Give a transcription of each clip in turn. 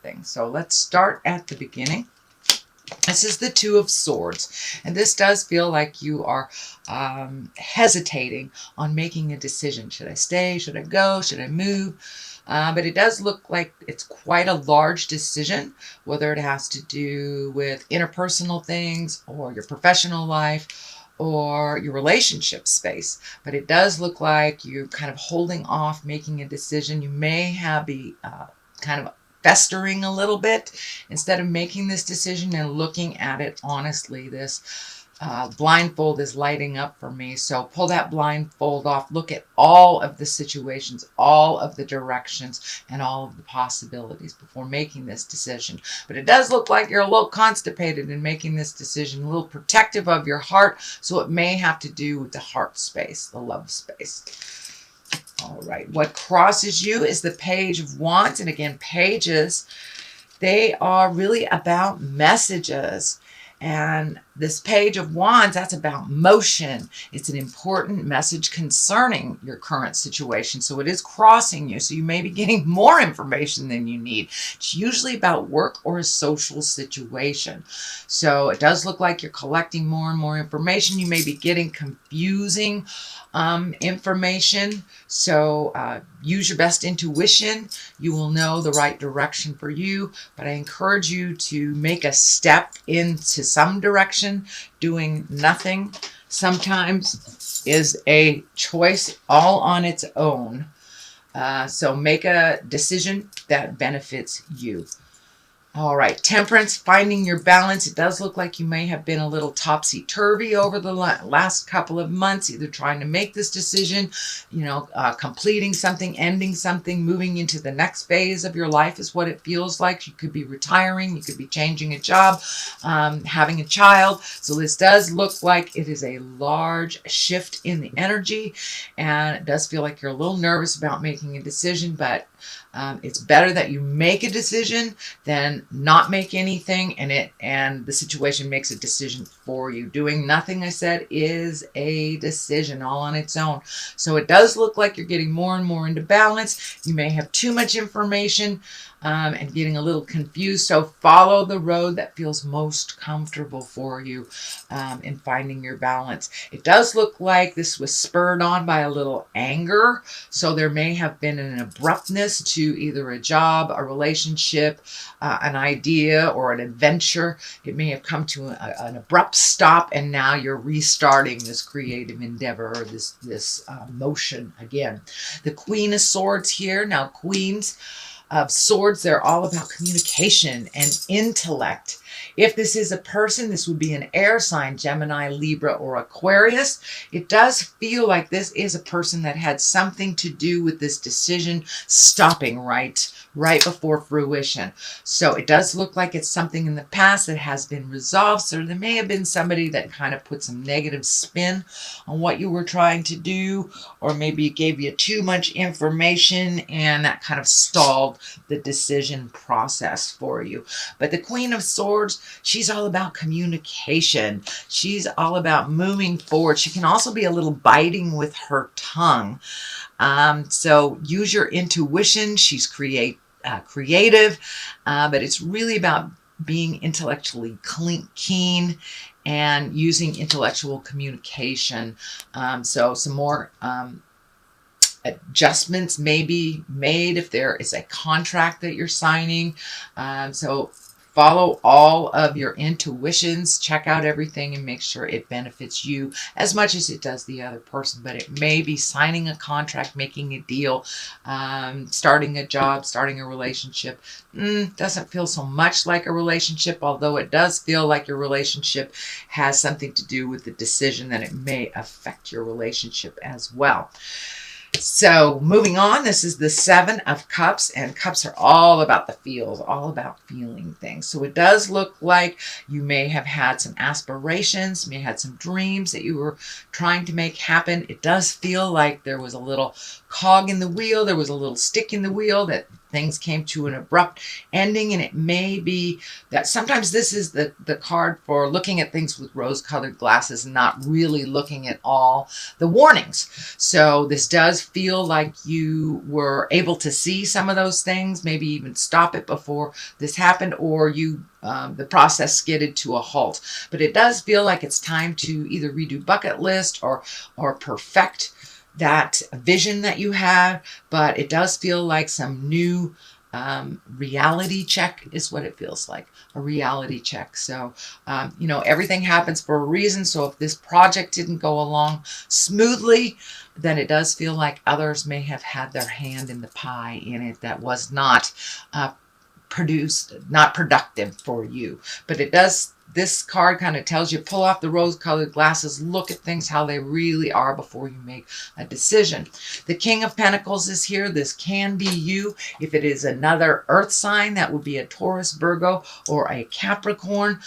things. So let's start at the beginning. This is the Two of Swords, and this does feel like you are hesitating on making a decision. Should I stay? Should I go? Should I move? But it does look like it's quite a large decision, whether it has to do with interpersonal things or your professional life or your relationship space. But it does look like you're kind of holding off making a decision. You may have be kind of festering a little bit instead of making this decision and looking at it honestly. This blindfold is lighting up for me. So pull that blindfold off. Look at all of the situations, all of the directions, and all of the possibilities before making this decision. But it does look like you're a little constipated in making this decision, a little protective of your heart. So it may have to do with the heart space, the love space. All right, what crosses you is the Page of Wands. And again, pages, they are really about messages. And this Page of Wands, that's about motion. It's an important message concerning your current situation. So it is crossing you. So you may be getting more information than you need. It's usually about work or a social situation. So it does look like you're collecting more and more information. You may be getting confusing information. So use your best intuition. You will know the right direction for you. But I encourage you to make a step into some direction. Doing nothing sometimes is a choice all on its own. So make a decision that benefits you. All right, Temperance, finding your balance. It does look like you may have been a little topsy-turvy over the last couple of months, either trying to make this decision, completing something, ending something, moving into the next phase of your life is what it feels like. You could be retiring, you could be changing a job, having a child. So this does look like it is a large shift in the energy, and it does feel like you're a little nervous about making a decision, but it's better that you make a decision than not make anything, and the situation makes a decision for you. Doing nothing, I said, is a decision all on its own. So it does look like you're getting more and more into balance. You may have too much information and getting a little confused. So follow the road that feels most comfortable for you in finding your balance. It does look like this was spurred on by a little anger. So there may have been an abruptness to either a job, a relationship, an idea, or an adventure. It may have come to an abrupt stop, and now you're restarting this creative endeavor or this motion again. The Queen of Swords here. Now, Queens of Swords, they're all about communication and intellect. If this is a person, this would be an air sign, Gemini, Libra, or Aquarius. It does feel like this is a person that had something to do with this decision stopping right before fruition. So it does look like it's something in the past that has been resolved. So there may have been somebody that kind of put some negative spin on what you were trying to do, or maybe it gave you too much information and that kind of stalled the decision process for you. But the Queen of Swords, she's all about communication. She's all about moving forward. She can also be a little biting with her tongue. So use your intuition. She's creative, but it's really about being intellectually keen and using intellectual communication. So some more adjustments may be made if there is a contract that you're signing. So follow all of your intuitions, check out everything, and make sure it benefits you as much as it does the other person. But it may be signing a contract, making a deal, starting a job, starting a relationship. Doesn't feel so much like a relationship, although it does feel like your relationship has something to do with the decision that it may affect your relationship as well. So moving on, this is the Seven of Cups, and cups are all about the feels, all about feeling things. So it does look like you may have had some aspirations, may have had some dreams that you were trying to make happen. It does feel like there was a little cog in the wheel, there was a little stick in the wheel that things came to an abrupt ending, and it may be that sometimes this is the card for looking at things with rose-colored glasses and not really looking at all the warnings. So this does feel like you were able to see some of those things, maybe even stop it before this happened, or you the process skidded to a halt. But it does feel like it's time to either redo bucket list or perfect that vision that you had. But it does feel like some new reality check is what it feels like, a reality check. So, you know, everything happens for a reason. So if this project didn't go along smoothly, then it does feel like others may have had their hand in the pie in it that was not not productive for you. But it does, this card kind of tells you, pull off the rose-colored glasses, look at things how they really are before you make a decision. The King of Pentacles is here. This can be you. If it is another earth sign, that would be a Taurus, Virgo, or a Capricorn.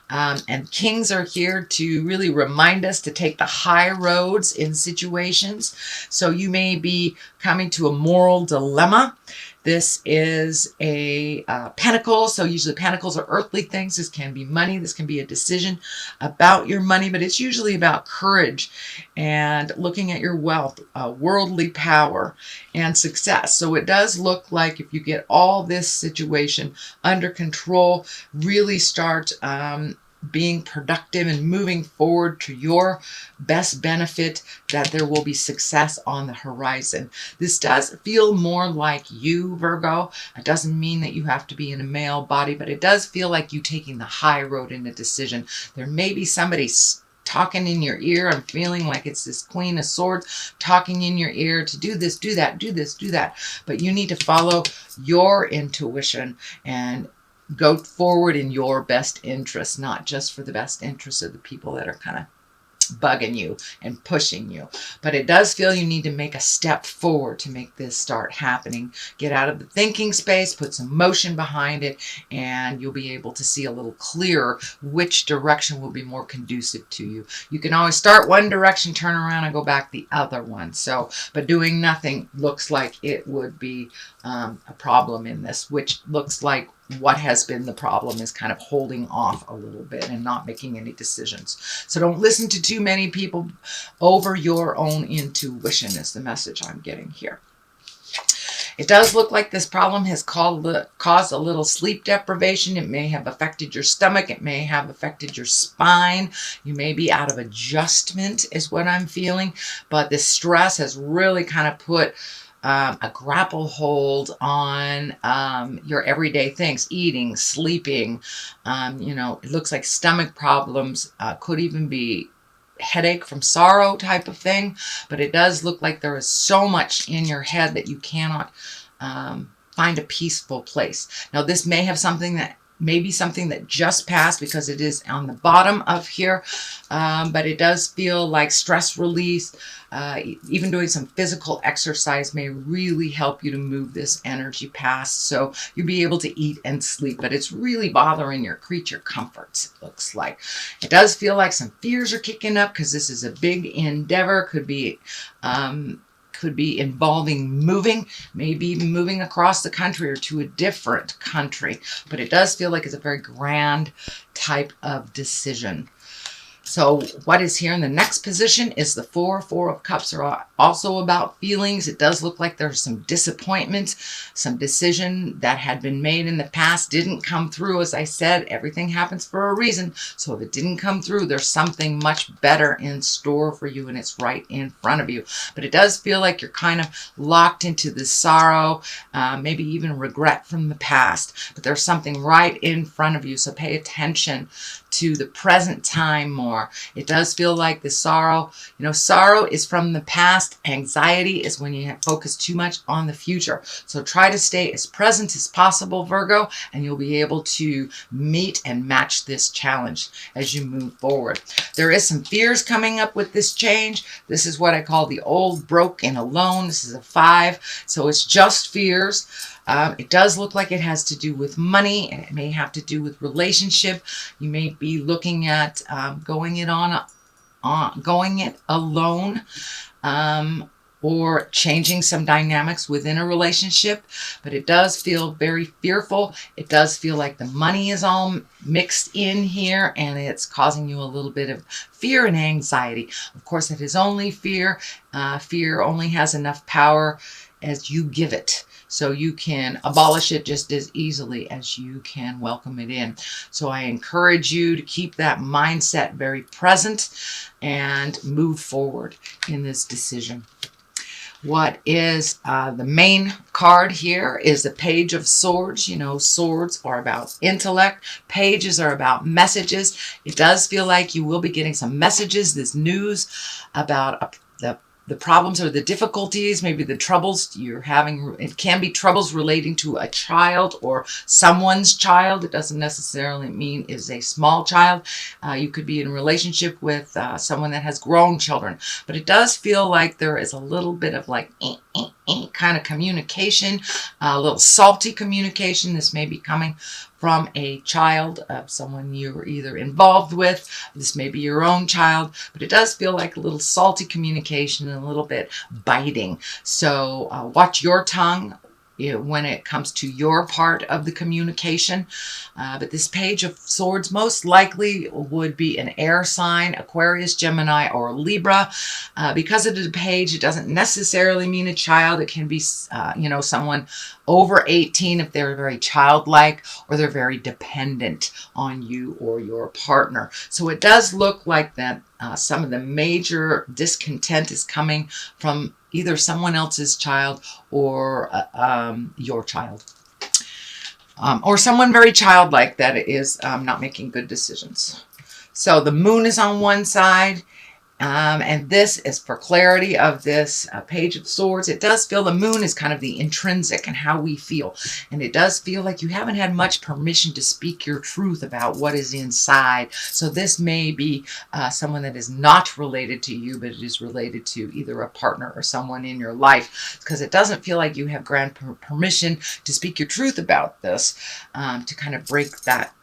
And kings are here to really remind us to take the high roads in situations. So you may be coming to a moral dilemma. This is a pentacle, so usually pentacles are earthly things. This can be money. This can be a decision about your money, but it's usually about courage and looking at your wealth, worldly power, and success. So it does look like if you get all this situation under control, really start being productive and moving forward to your best benefit, that there will be success on the horizon. This does feel more like you, Virgo. It doesn't mean that you have to be in a male body, but it does feel like you taking the high road in a decision. There may be somebody talking in your ear. I'm feeling like it's this Queen of Swords talking in your ear to do this, do that, do this, do that. But you need to follow your intuition and go forward in your best interest, not just for the best interest of the people that are kind of bugging you and pushing you. But it does feel you need to make a step forward to make this start happening. Get out of the thinking space, put some motion behind it, and you'll be able to see a little clearer which direction will be more conducive to you. You can always start one direction, turn around, and go back the other one. So, but doing nothing looks like it would be a problem in this, which looks like what has been the problem is kind of holding off a little bit and not making any decisions. So don't listen to too many people over your own intuition is the message I'm getting here. It does look like this problem has caused a little sleep deprivation. It may have affected your stomach. It may have affected your spine. You may be out of adjustment is what I'm feeling. But this stress has really kind of put a grapple hold on your everyday things, eating, sleeping. You know, it looks like stomach problems, could even be headache from sorrow type of thing. But it does look like there is so much in your head that you cannot find a peaceful place. Now, this may have something that maybe something that just passed because it is on the bottom of here, but it does feel like stress release. Even doing some physical exercise may really help you to move this energy past, so you'll be able to eat and sleep, but it's really bothering your creature comforts, it looks like. It does feel like some fears are kicking up because this is a big endeavor. Could be involving moving, maybe even moving across the country or to a different country. But it does feel like it's a very grand type of decision. So what is here in the next position is the Four of Cups are also about feelings. It does look like there's some disappointment, some decision that had been made in the past didn't come through. As I said, everything happens for a reason. So if it didn't come through, there's something much better in store for you, and it's right in front of you. But it does feel like you're kind of locked into this sorrow, maybe even regret from the past. But there's something right in front of you, so pay attention to the present time more. It does feel like the sorrow, you know, sorrow is from the past. Anxiety is when you focus too much on the future. So try to stay as present as possible, Virgo, and you'll be able to meet and match this challenge as you move forward. There is some fears coming up with this change. This is what I call the old, broke, and alone. This is a 5, so it's just fears. It does look like it has to do with money, and it may have to do with relationship. You may be looking at going it alone. or changing some dynamics within a relationship, but it does feel very fearful. It does feel like the money is all mixed in here and it's causing you a little bit of fear and anxiety. Of course, it is only fear. Fear only has enough power as you give it. So you can abolish it just as easily as you can welcome it in. So I encourage you to keep that mindset very present and move forward in this decision. What is the main card here is the Page of Swords. You know, swords are about intellect. Pages are about messages. It does feel like you will be getting some messages, this news about the problems or the difficulties, maybe the troubles you're having. It can be troubles relating to a child or someone's child. It doesn't necessarily mean is a small child. You could be in a relationship with someone that has grown children. But it does feel like there is a little bit of like kind of communication, a little salty communication. This may be coming from a child of someone you're either involved with. This may be your own child, but it does feel like a little salty communication and a little bit biting. So watch your tongue when it comes to your part of the communication. But this Page of Swords most likely would be an air sign, Aquarius, Gemini, or Libra. Because it is a page, it doesn't necessarily mean a child. It can be, someone over 18 if they're very childlike or they're very dependent on you or your partner. So it does look like that some of the major discontent is coming from either someone else's child or your child. Or someone very childlike that is not making good decisions. So the moon is on one side. And this is for clarity of this Page of Swords. It does feel the moon is kind of the intrinsic and how we feel. And it does feel like you haven't had much permission to speak your truth about what is inside. So this may be someone that is not related to you, but it is related to either a partner or someone in your life. Because it doesn't feel like you have grant permission to speak your truth about this, to kind of break that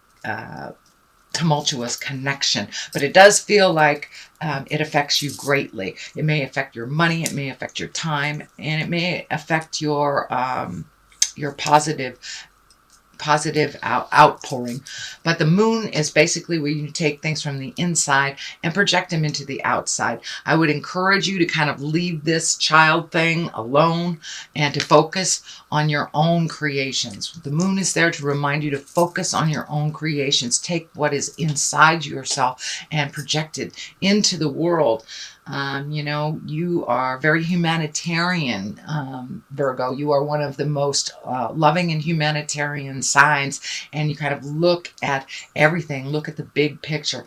tumultuous connection. But it does feel like it affects you greatly. It may affect your money, it may affect your time, and it may affect your positive outpouring. But the moon is basically where you take things from the inside and project them into the outside. I would encourage you to kind of leave this child thing alone and to focus on your own creations. The moon is there to remind you to focus on your own creations. Take what is inside yourself and project it into the world. You are very humanitarian, Virgo. You are one of the most loving and humanitarian signs, and you kind of look at everything, look at the big picture.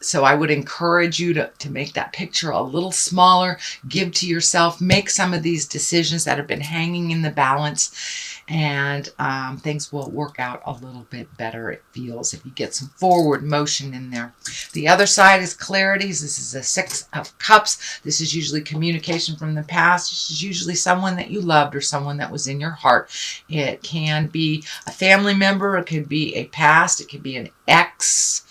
So I would encourage you to make that picture a little smaller, give to yourself, make some of these decisions that have been hanging in the balance, and things will work out a little bit better, it feels, if you get some forward motion in there. The other side is clarities. This is a Six of Cups. This is usually communication from the past. This is usually someone that you loved or someone that was in your heart. It can be a family member. It could be a past. It could be an ex.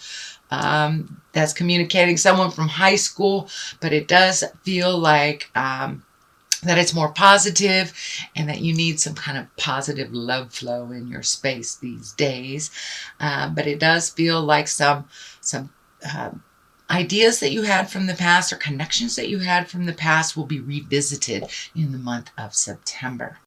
That's communicating someone from high school, but it does feel like that it's more positive and that you need some kind of positive love flow in your space these days. But it does feel like some ideas that you had from the past or connections that you had from the past will be revisited in the month of September.